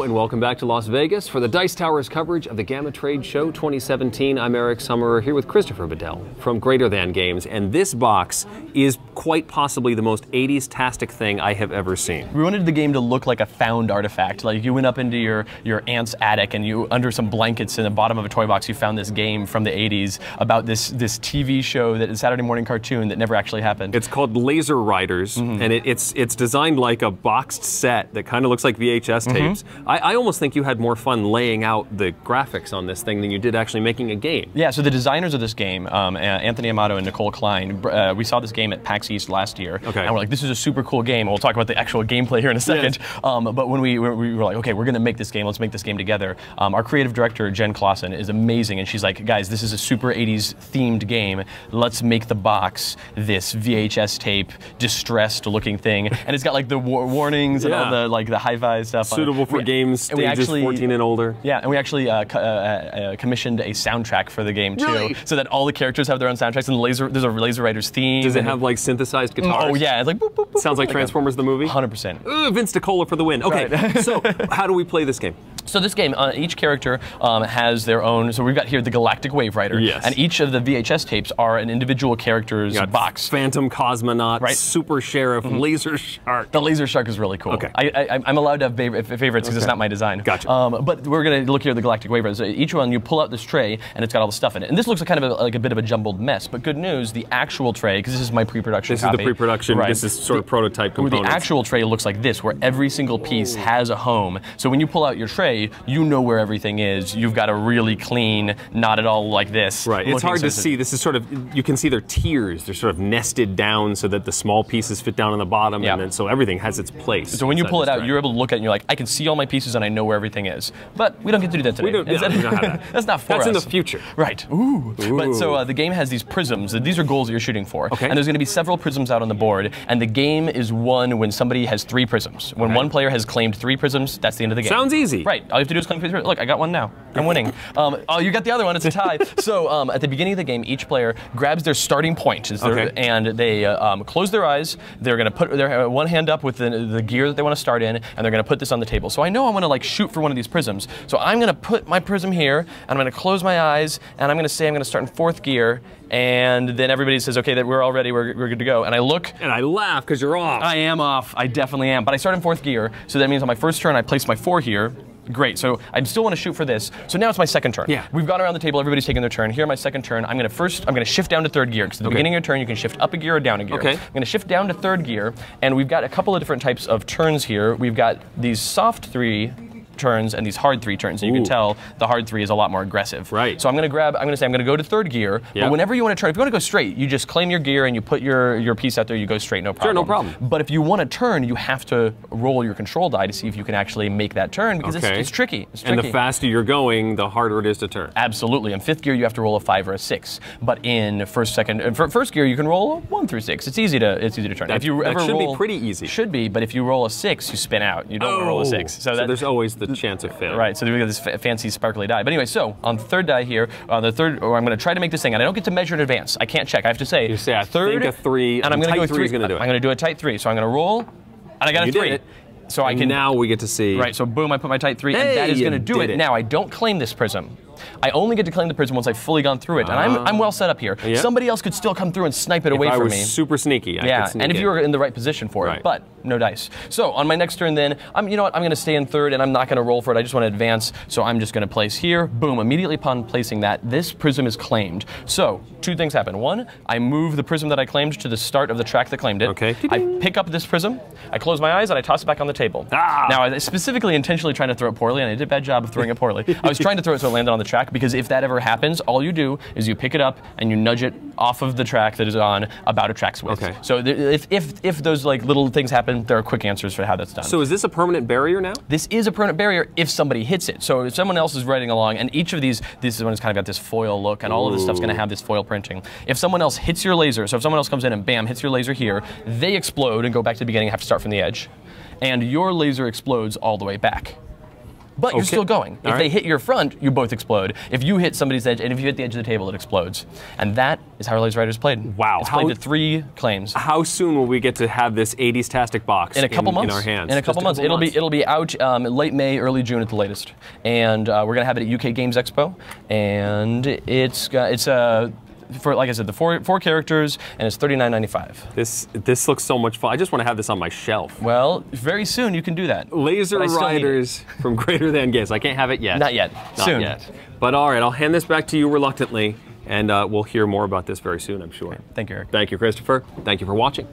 and welcome back to Las Vegas for the Dice Tower's coverage of the GAMA Trade Show 2017. I'm Eric Summerer here with Christopher Bedell from Greater Than Games, and this box is quite possibly the most 80s-tastic thing I have ever seen. We wanted the game to look like a found artifact. Like you went up into your aunt's attic and you, under some blankets in the bottom of a toy box, you found this game from the 80s about this TV show that is a Saturday morning cartoon that never actually happened. It's called Lazer Riderz, and it's designed like a boxed set that kind of looks like VHS tapes. I almost think you had more fun laying out the graphics on this thing than you did actually making a game. Yeah, so the designers of this game, Anthony Amato and Nicole Klein, we saw this game at PAX East last year, and we're like, this is a super cool game. We'll talk about the actual gameplay here in a second. But when we were like, okay, we're going to make this game, let's make this game together. Our creative director, Jen Clausen, is amazing, and she's like, guys, this is a super 80s themed game. Let's make the box this VHS tape, distressed looking thing, and it's got like the warnings and all the like the hi-fi stuff. Suitable for games stages 14 and older. Yeah, and we actually commissioned a soundtrack for the game too, so that all the characters have their own soundtracks. And there's a Lazer Riderz theme. Does it have like synthesized guitars? Oh yeah, it's like boop, boop, boop, sounds like Transformers the movie. 100%. Vince DiCola for the win. Okay, so how do we play this game? So this game, each character has their own. So we've got here the Galactic Wave Rider, and each of the VHS tapes are an individual character's box. Phantom Cosmonaut, Super Sheriff, Laser Shark. The Laser Shark is really cool. Okay, I'm allowed to have favorites because it's not my design. Gotcha. But we're going to look here at the Galactic Wave Rider. So each one, you pull out this tray, and it's got all the stuff in it. And this looks like kind of like a bit of a jumbled mess. But good news, the actual tray, because this is my pre-production copy. This is the pre-production. This is sort of prototype components. The actual tray looks like this, where every single piece has a home. So when you pull out your tray, you know where everything is. You've got a really clean, not at all like this. Right. It's hard to see. This is sort of, you can see their tiers. They're sort of nested down so that the small pieces fit down on the bottom, and then so everything has its place. So when you pull it out, you're able to look at it and you're like, I can see all my pieces and I know where everything is. But we don't get to do that today. We don't know how that. That's not for us. That's in the future. Right. Ooh. But so the game has these prisms. These are goals that you're shooting for. And there's going to be several prisms out on the board, and the game is won when somebody has 3 prisms. When one player has claimed 3 prisms, that's the end of the game. Sounds easy. Right. All you have to do is claim 3 prisms. Look, I got one now. I'm winning. Oh, you got the other one. It's a tie. So at the beginning of the game, each player grabs their starting point, and they close their eyes. They're going to put their one hand up with the gear that they want to start in, and they're going to put this on the table. So I know I want to like shoot for one of these prisms. So I'm going to put my prism here, and I'm going to close my eyes, and I'm going to say I'm going to start in 4th gear, and then everybody says, okay, that we're all ready, we're good to go. And I look. And I laugh because you're off. I am off. I definitely am. But I start in 4th gear, so that means on my first turn I place my 4 here. Great, so I still want to shoot for this. So now it's my 2nd turn. Yeah. We've gone around the table, everybody's taking their turn. Here, my 2nd turn, I'm going to shift down to 3rd gear, because at the beginning of your turn, you can shift up a gear or down a gear. I'm going to shift down to 3rd gear, and we've got a couple of different types of turns here. We've got these soft 3 turns and these hard 3 turns. And you can tell the hard 3 is a lot more aggressive. Right. So I'm going to go to 3rd gear, but whenever you want to turn, if you want to go straight, you just claim your gear and you put your piece out there, you go straight, no problem. Sure, no problem. But if you want to turn, you have to roll your control die to see if you can actually make that turn, because it's tricky. It's tricky. And the faster you're going, the harder it is to turn. Absolutely. In 5th gear, you have to roll a 5 or a 6. But in 1st gear, you can roll a 1 through 6. It's easy to turn. That should be pretty easy. Should be, but if you roll a 6, you spin out. You don't want to roll a 6. So there's always the chance of failure. Right, so we've got this fancy sparkly die. But anyway, so on the 3rd die here, I'm going to try to make this thing, and I don't get to measure in advance. I can't check. I have to say, you say I think a 3, and I'm going to go 3 is going to do it. I'm going to do a tight 3. So I'm going to roll, and I got a 3. So I can now we get to see. Right, so boom, I put my tight 3, and that is going to do it. Now I don't claim this prism. I only get to claim the prism once I've fully gone through it, and I'm well set up here. Somebody else could still come through and snipe it away from me. If I was super sneaky, I could sneak and if you were in the right position for it, but no dice. So on my next turn then, you know what, I'm going to stay in 3rd, and I'm not going to roll for it. I just want to advance, so I'm just going to place here. Boom, immediately upon placing that, this prism is claimed. So 2 things happen. 1, I move the prism that I claimed to the start of the track that claimed it. I pick up this prism, I close my eyes, and I toss it back on the table. Now, I specifically intentionally trying to throw it poorly, and I did a bad job of throwing it poorly. I was trying to throw it so it landed on the track, because if that ever happens, all you do is you pick it up and you nudge it off of the track that is on about a track's width. So if those like little things happen, there are quick answers for how that's done. So is this a permanent barrier now? This is a permanent barrier if somebody hits it. So if someone else is riding along, and each of this one has kind of got this foil look, and all of this stuff's going to have this foil printing. If someone else hits your laser, so if someone else comes in and bam, hits your laser here, they explode and go back to the beginning and have to start from the edge. And your laser explodes all the way back. but you're still going. If All they right. hit your front, you both explode. If you hit somebody's edge, and if you hit the edge of the table, it explodes. And that is how Lazer Riderz played. Wow. It's played to 3 claims. How soon will we get to have this 80s-tastic box In a couple months. in our hands? In a couple months. It'll be out late May, early June at the latest. And we're going to have it at UK Games Expo. And it's for, like I said, the four characters, and it's $39.95. This looks so much fun. I just want to have this on my shelf. Well, very soon you can do that. Lazer Riderz from Greater Than Games. I can't have it yet. Not yet. Not Soon. yet. But all right, I'll hand this back to you reluctantly, and we'll hear more about this very soon, I'm sure. Thank you, Eric. Thank you, Christopher. Thank you for watching.